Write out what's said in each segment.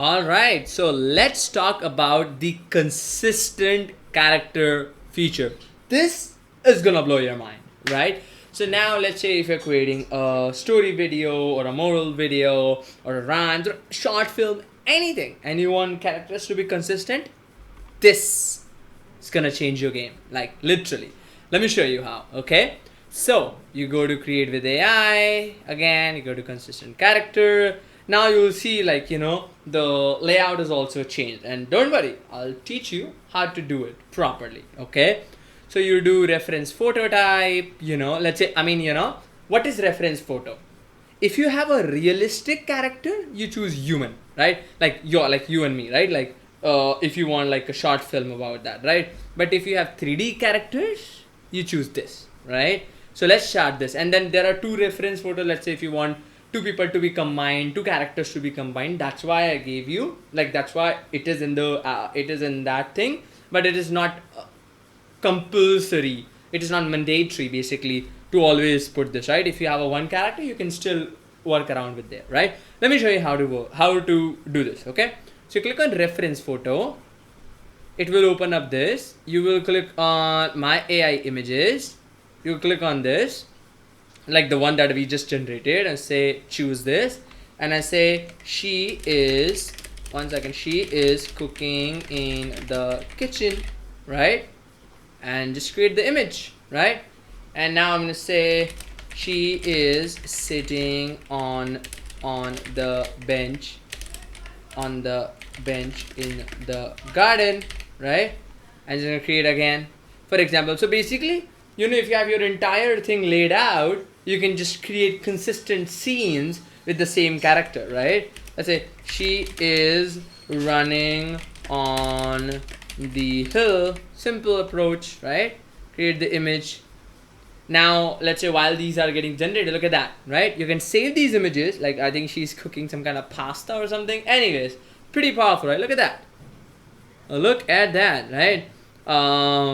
All right, so let's talk about the consistent character feature. This is gonna blow your mind, right? So now let's say if you're creating a story video or a moral video or a rhymes or a short film, anything, and you want characters to be consistent, this is gonna change your game, like literally. Let me show you how, okay? So you go to create with AI, again, you go to consistent character. Now you will see the layout is also changed, and don't worry, I'll teach you how to do it properly, okay? So you do reference photo type, let's say, what is reference photo? If you have a realistic character, you choose human, right? Like you and me, right? Like if you want like a short film about that, right? But if you have 3D characters, you choose this, right? So let's start this, and then there are two reference photo. Let's say if you want two people to be combined, two characters to be combined, that's why I gave you, like, that's why it is in the it is in that thing, but it is not compulsory, it is not mandatory basically to always put this, right? If you have a one character, you can still work around with there, right? Let me show you how to do this, okay? So you click on reference photo, it will open up this. You will click on my AI images, you click on this, like the one that we just generated, and say choose this, and I say she is, one second, she is cooking in the kitchen, right? And just create the image, right? And now I'm gonna say she is sitting on the bench in the garden, right? And just gonna create again, for example. So basically, if you have your entire thing laid out, you can just create consistent scenes with the same character, right? Let's say she is running on the hill, simple approach, right? Create the image. Now let's say while these are getting generated, look at that, right? You can save these images, like I think she's cooking some kind of pasta or something. Anyways, pretty powerful, right? Look at that. Look at that, right?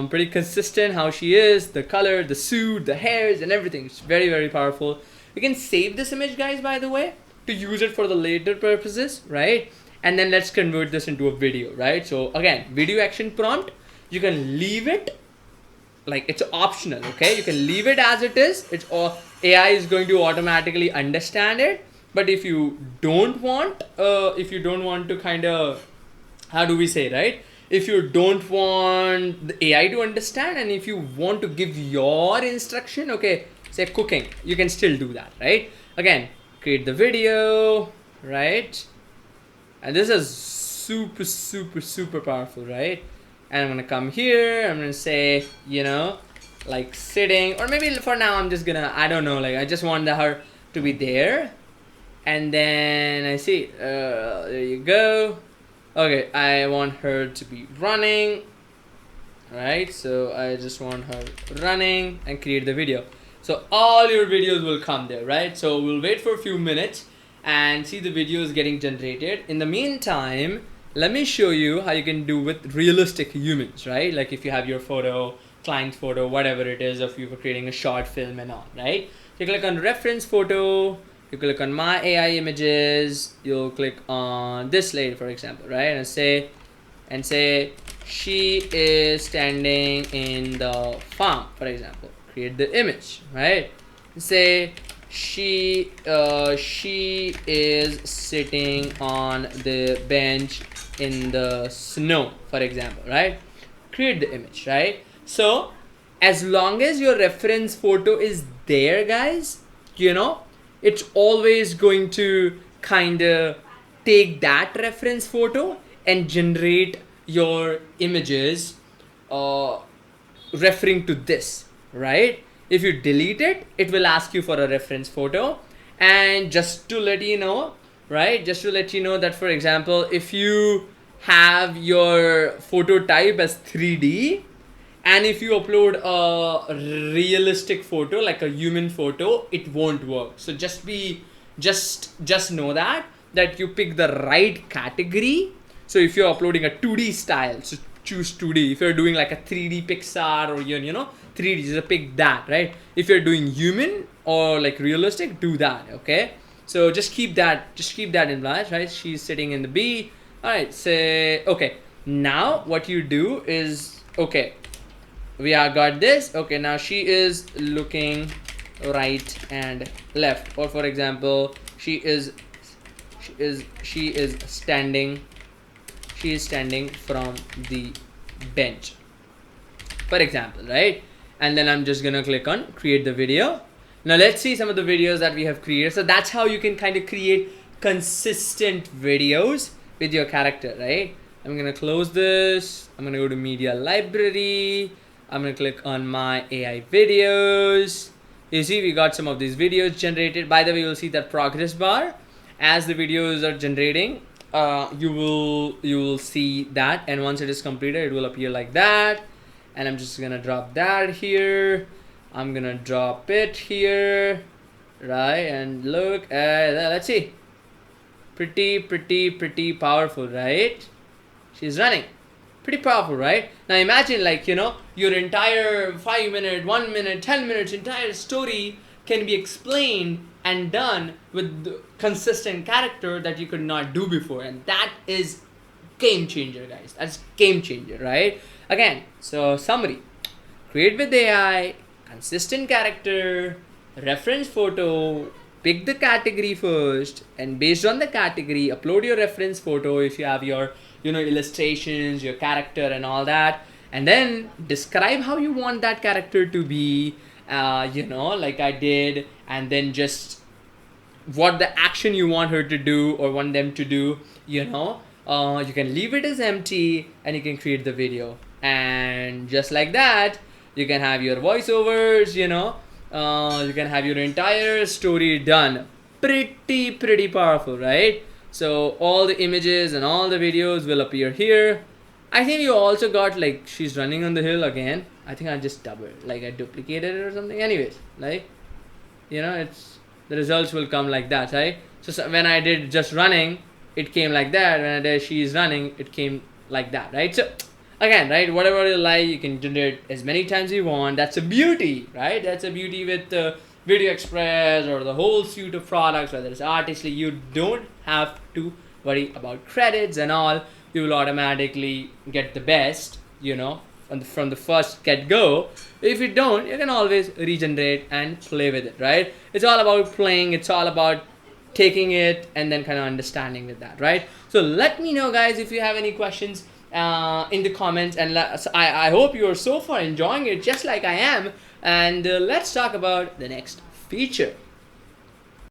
Pretty consistent how she is, the color, the suit, the hairs, and everything. It's very, very powerful. You can save this image, guys, by the way, to use it for the later purposes, right? And then let's convert this into a video, right? So again, video action prompt, you can leave it like it's optional, okay? You can leave it as it is. It's all AI is going to automatically understand it. But if you don't want to kind of, how do we say, right? If you don't want the AI to understand, and if you want to give your instruction, okay, say cooking, you can still do that, right? Again, create the video, right? And this is super, super, super powerful, right? And I'm gonna come here, I'm gonna say, like sitting, or maybe for now I'm just gonna, I don't know, like I just want her to be there. And then I see, there you go. Okay, I want her to be running, right? So I just want her running and create the video. So all your videos will come there, right? So we'll wait for a few minutes and see the videos getting generated. In the meantime, let me show you how you can do with realistic humans, right? Like if you have your photo, client photo, whatever it is, if you were creating a short film and all, right? You click on reference photo, you click on my AI images, you'll click on this lady, for example, right? And say she is standing in the farm, for example. Create the image, right? Say she is sitting on the bench in the snow, for example, right? Create the image, right? So as long as your reference photo is there, guys, it's always going to kind of take that reference photo and generate your images referring to this, right? If you delete it, it will ask you for a reference photo. And just to let you know, right, that, for example, if you have your photo type as 3D, and if you upload a realistic photo, like a human photo, it won't work. So just know that you pick the right category. So if you're uploading a 2D style, so choose 2D. If you're doing like a 3D Pixar or 3D, just pick that, right? If you're doing human or like realistic, do that, okay? So just keep that in mind, right? She's sitting in the B. All right, say okay. Now what you do is, okay, we are got this. Okay, now she is looking right and left, or for example, she is standing from the bench, for example, right? And then I'm just gonna click on create the video. Now let's see some of the videos that we have created. So that's how you can kind of create consistent videos with your character, right? I'm gonna close this. I'm gonna go to media library. I'm gonna click on my AI videos. You see we got some of these videos generated. By the way, you'll see that progress bar as the videos are generating. You will see that, and once it is completed, it will appear like that. And I'm just gonna drop that here. I'm gonna drop it here, right? And look at that. Let's see. Pretty powerful, right? She's running. Pretty powerful, right? Now imagine, like, your entire 5 minute, 1 minute, 10 minutes, entire story can be explained and done with the consistent character that you could not do before. And that is game changer, guys. That's game changer, right? Again, so summary: create with AI, consistent character, reference photo, pick the category first, and based on the category, upload your reference photo if you have your illustrations, your character and all that, and then describe how you want that character to be, like I did, and then just what the action you want her to do or want them to do. You can leave it as empty and you can create the video, and just like that you can have your voiceovers. You can have your entire story done. Pretty powerful, right? So all the images and all the videos will appear here. I think you also got, like, she's running on the hill again. I think I just I duplicated it or something. Anyways, like, it's the results will come like that, right? So when I did just running, it came like that. When I did she's running, it came like that, right? So again, right, whatever you like, you can generate as many times you want. That's a beauty, right? That's a beauty with VideoExpress or the whole suite of products, whether it's Artistly. You don't have to worry about credits and all. You will automatically get the best, from the first get-go. If you don't, you can always regenerate and play with it, right? It's all about playing. It's all about taking it and then kind of understanding with that, right? So let me know, guys, if you have any questions in the comments, and I hope you are so far enjoying it just like I am. And let's talk about the next feature.